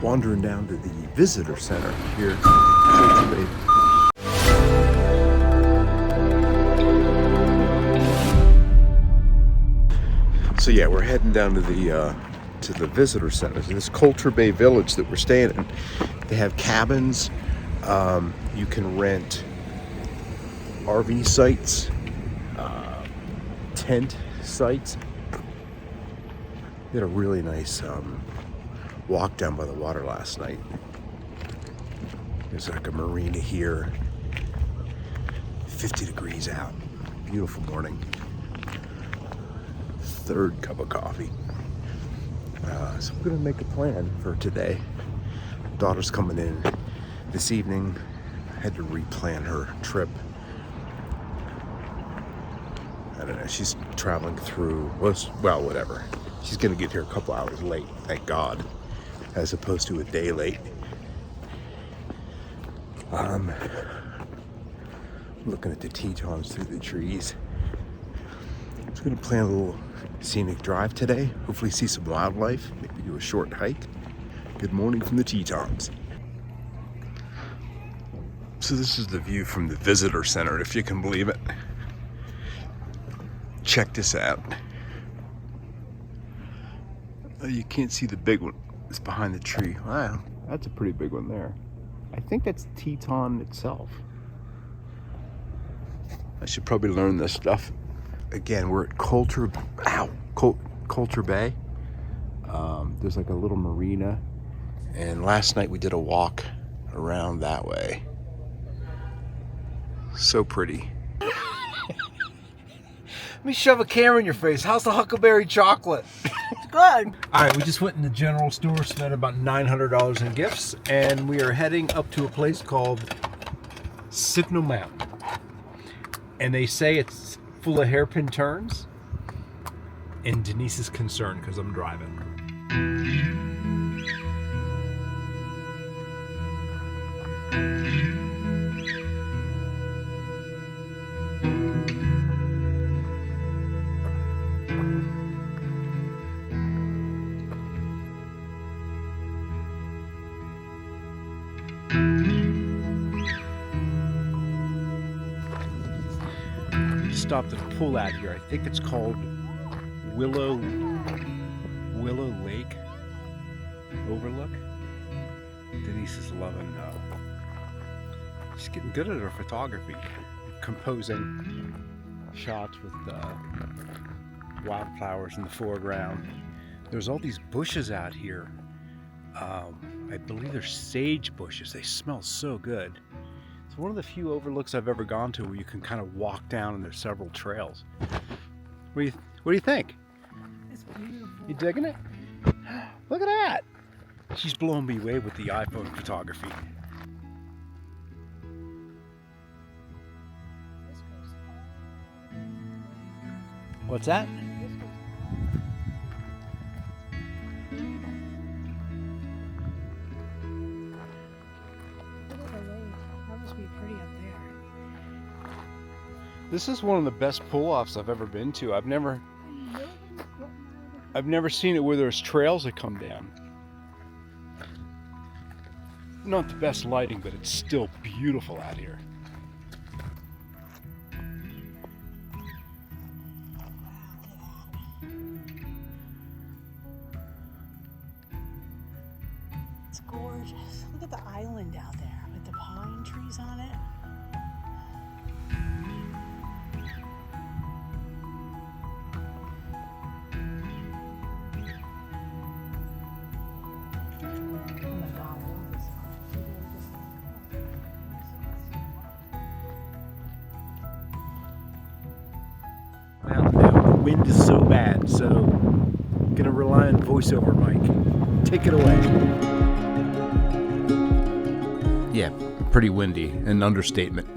Wandering down to the visitor center here. Culture Bay. So yeah, we're heading down to the visitor center. This Culture Bay Village that we're staying in. They have cabins. You can rent RV sites, tent sites. We had a really nice walk down by the water last night. There's like a marina here. 50 degrees out. Beautiful morning. Third cup of coffee. So I'm gonna make a plan for today. Daughter's coming in this evening. I had to replan her trip. I don't know, she's traveling through, well, whatever. She's gonna get here a couple hours late, thank God, as opposed to a day late. Looking at the Tetons through the trees. I'm just gonna plan a little scenic drive today. Hopefully see some wildlife, maybe do a short hike. Good morning from the Tetons. So this is the view from the visitor center, if you can believe it. Check this out. Oh, you can't see the big one. It's behind the tree. Wow, that's a pretty big one there. I think that's Teton itself. I should probably learn this stuff. Again, we're at Culture Bay. There's like a little marina. And last night we did a walk around that way. So pretty. Let me shove a camera in your face. How's the Huckleberry chocolate? It's good. All right, we just went in the general store, spent about $900 in gifts, and we are heading up to a place called Signal Mountain. And they say it's full of hairpin turns. And Denise is concerned because I'm driving. Stopped at a pool out here. I think it's called Willow Lake Overlook. Denise is loving she's getting good at her photography, composing shots with wildflowers in the foreground. There's all these bushes out here. I believe they're sage bushes. They smell so good. It's one of the few overlooks I've ever gone to where you can kind of walk down and there's several trails. What do you think? It's beautiful. You digging it? Look at that! She's blowing me away with the iPhone photography. What's that? This is one of the best pull-offs I've ever been to. I've never seen it where there's trails that come down. Not the best lighting, but it's still beautiful out here. It's gorgeous. Look at the island out there with the pine trees on it. Well, the wind is so bad, so I'm gonna rely on voiceover, Mike. Take it away. Yeah, pretty windy, an understatement.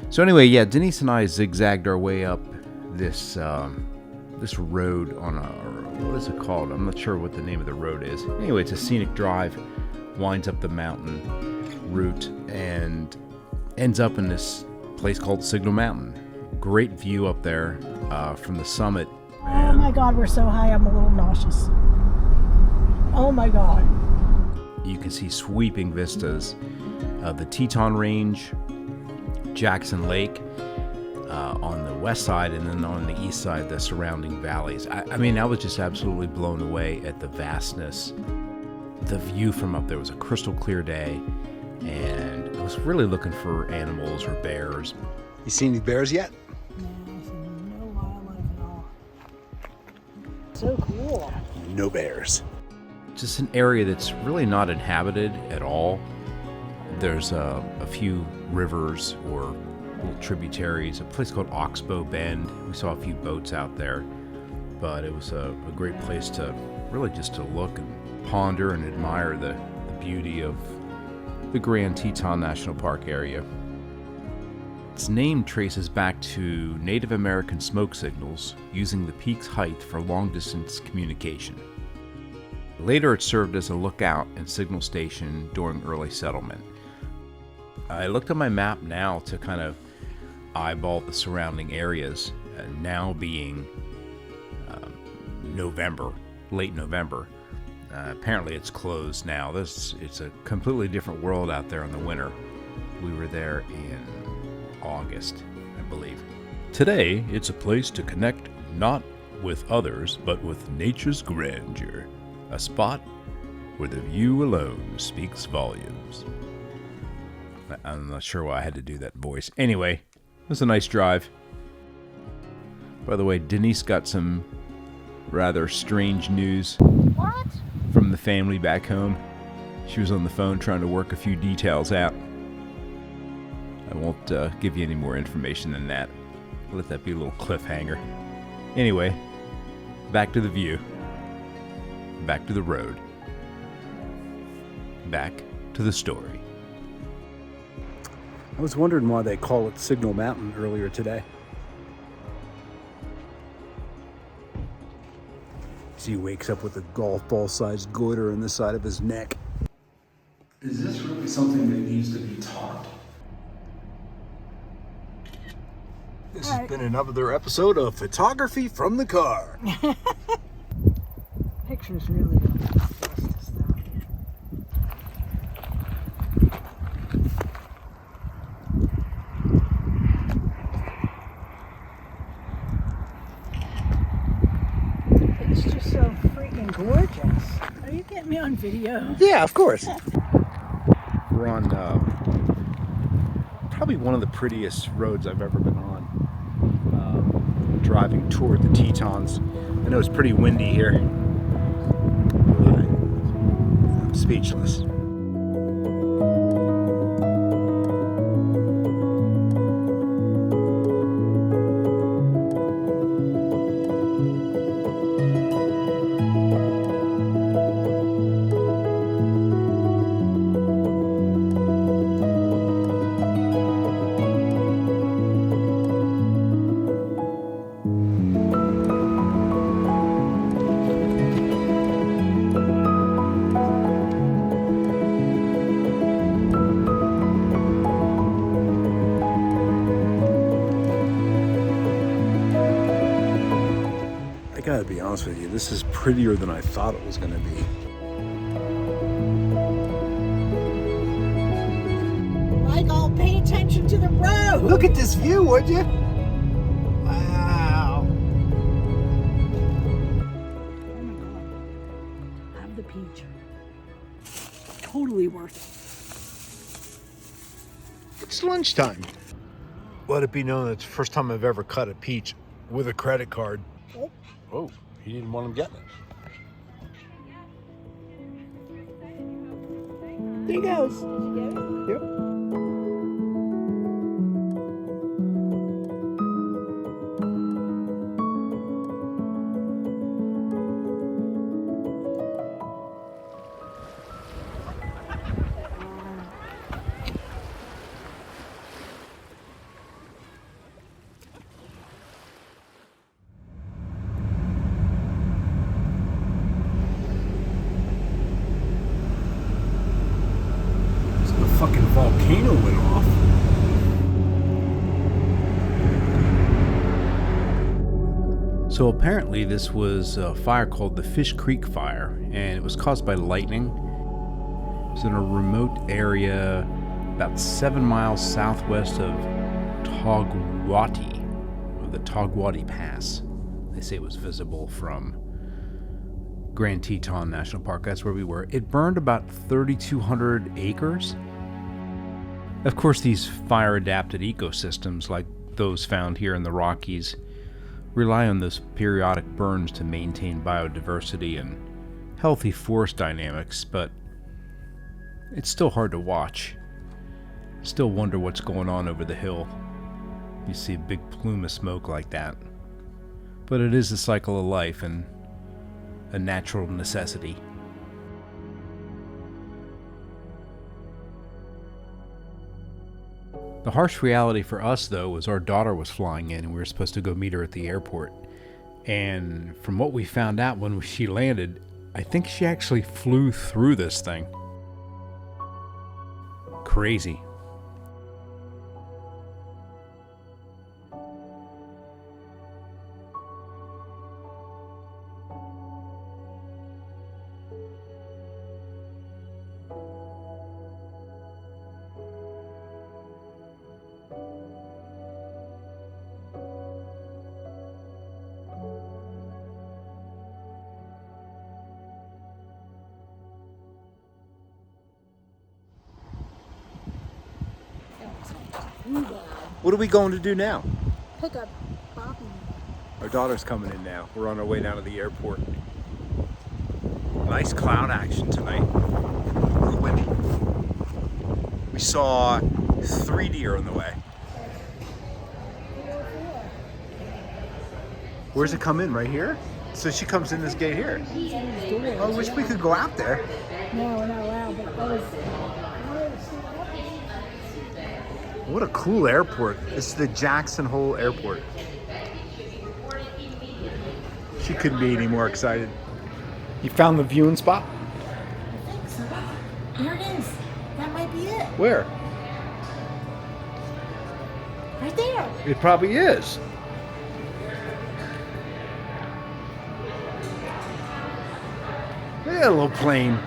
So anyway, yeah, Denise and I zigzagged our way up this this road on what is it called? I'm not sure what the name of the road is. Anyway, it's a scenic drive winds up the mountain route and ends up in this place called Signal Mountain. Great view up there from the summit. Oh my God, we're so high, I'm a little nauseous. Oh my God. You can see sweeping vistas of the Teton Range, Jackson Lake on the west side, and then on the east side, the surrounding valleys. I mean, I was just absolutely blown away at the vastness. The view from up there was a crystal clear day, and I was really looking for animals or bears. You seen any bears yet? No, I see no wildlife at all. So cool. No bears. Just an area that's really not inhabited at all. There's a few rivers or little tributaries, a place called Oxbow Bend. We saw a few boats out there, but it was a great place to really just to look and ponder and admire the beauty of the Grand Teton National Park area. Its name traces back to Native American smoke signals using the peak's height for long-distance communication. Later, it served as a lookout and signal station during early settlement. I looked at my map now to kind of eyeball the surrounding areas, now being November, late November. Apparently it's closed now. It's a completely different world out there in the winter. We were there in August, I believe. Today, it's a place to connect not with others, but with nature's grandeur. A spot where the view alone speaks volumes. I'm not sure why I had to do that voice. Anyway, it was a nice drive. By the way, Denise got some rather strange news. What? From the family back home. She was on the phone trying to work a few details out. I won't give you any more information than that. Let that be a little cliffhanger. Anyway, back to the view. Back to the road. Back to the story. I was wondering why they call it Signal Mountain earlier today. He wakes up with a golf ball-sized goiter in the side of his neck. Is this really something that needs to be taught? This has been another episode of Photography from the Car. Pictures really don't do justice though. It's just so freaking gorgeous. Are you getting me on video? Yeah, of course. We're on probably one of the prettiest roads I've ever been on. Driving toward the Tetons. I know it's pretty windy here. I'm speechless. I gotta be honest with you, this is prettier than I thought it was gonna be. Michael, pay attention to the road. Look at this view, would you? Wow. Oh my God. Have the peach. Totally worth it. It's lunchtime. Let it be known that it's the first time I've ever cut a peach with a credit card. Oh, he didn't want him getting it. There he goes. Did you get it? Yep. volcano went off. So apparently this was a fire called the Fish Creek Fire, and it was caused by lightning. It was in a remote area about 7 miles southwest of Togwati, or the Togwati Pass. They say it was visible from Grand Teton National Park. That's where we were. It burned about 3,200 acres. Of course, these fire-adapted ecosystems, like those found here in the Rockies, rely on those periodic burns to maintain biodiversity and healthy forest dynamics, but it's still hard to watch. Still wonder what's going on over the hill. You see a big plume of smoke like that. But it is a cycle of life and a natural necessity. The harsh reality for us, though, was our daughter was flying in and we were supposed to go meet her at the airport. And from what we found out when she landed, I think she actually flew through this thing. Crazy. What are we going to do now? Pick up Bobby. Our daughter's coming in now. We're on our way down to the airport. Nice cloud action tonight. A little windy. We saw 3 deer on the way. Where's it come in? Right here? So she comes in this gate here. Oh, I wish we could go out there. No, we're not allowed, but that was... What a cool airport. This is the Jackson Hole Airport. She couldn't be any more excited. You found the viewing spot? I think so. Here it is. That might be it. Where? Right there. It probably is. Yeah, a little plane.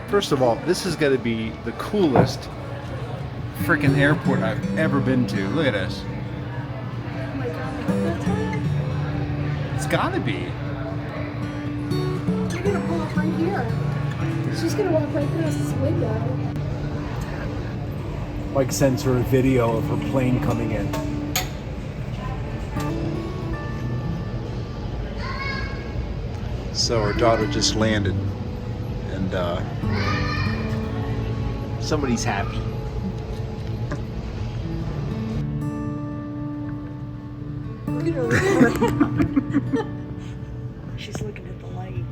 First of all, this is going to be the coolest freaking airport I've ever been to. Look at this. Oh my God. It's got to be. You're going to pull up right here. She's going to walk right past this window. Mike sends her a video of her plane coming in. So our daughter just landed, and somebody's happy. Look at her around. She's looking at the light.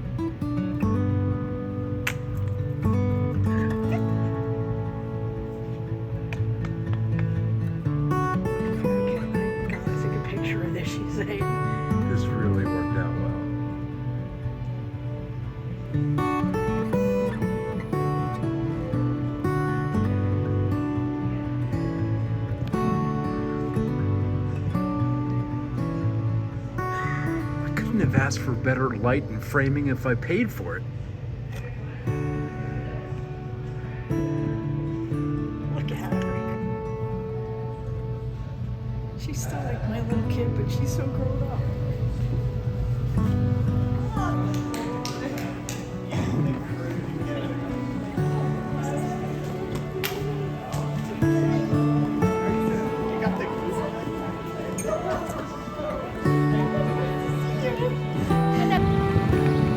God, let's take a picture of this, she's saying. This really worked out well. I couldn't have asked for better light and framing if I paid for it. Look at her. She's still like my little kid, but she's so grown up.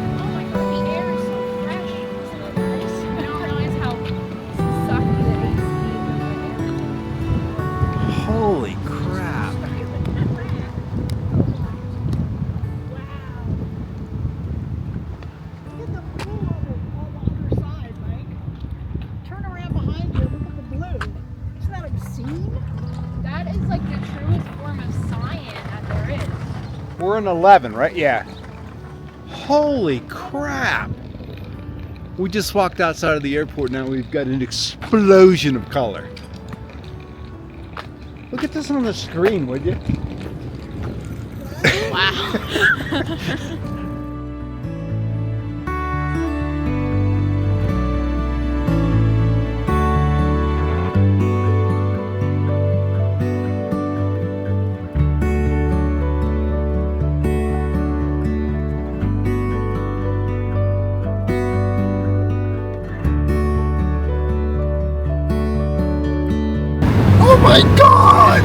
Oh my god, the air is so fresh. Isn't it nice? I don't realize how sucky the AC is. Holy crap. Look at the blue on the other side, Mike. Turn around behind you. Look at the blue. Isn't that obscene? That is like the truest form of cyan that there is. We're in 11, right? Yeah. Holy crap. We just walked outside of the airport. Now we've got an explosion of color. Look at this on the screen, would you? Wow. Oh my God!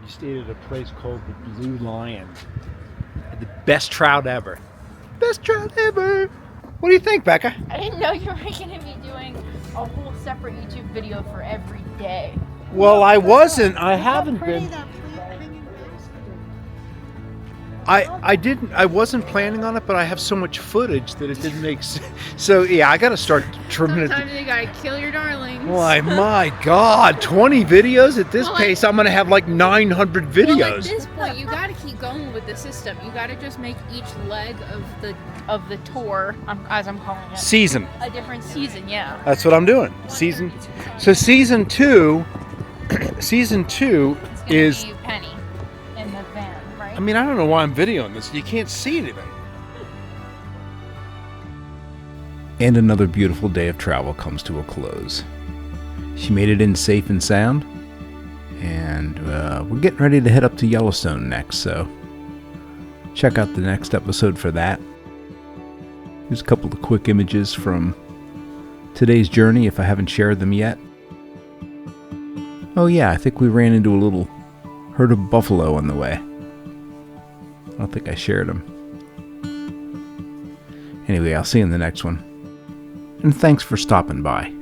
You stayed at a place called the Blue Lion. Had the best trout ever. Best trout ever. What do you think, Becca? I didn't know you were going to be doing a whole separate YouTube video for every day. Well, I wasn't. I Look how haven't pretty been. that hanging place is. I didn't. I wasn't planning on it, but I have so much footage that it didn't make sense. So yeah, I got to start trimming it. Sometimes you gotta kill your darlings. Why, my God, 20 videos at this Well, pace. I'm gonna have like 900 Well, videos. at this point, you gotta keep going with the system. You gotta just make each leg of the tour, as I'm calling it, Season. a different season. Yeah. That's what I'm doing. Season. So season two. Season two It's gonna is. be Penny in the van, right? I mean, I don't know why I'm videoing this. You can't see anything. And another beautiful day of travel comes to a close. She made it in safe and sound, and we're getting ready to head up to Yellowstone next, so check out the next episode for that. Here's a couple of quick images from today's journey if I haven't shared them yet. Oh yeah, I think we ran into a little herd of buffalo on the way. I don't think I shared them. Anyway, I'll see you in the next one. And thanks for stopping by.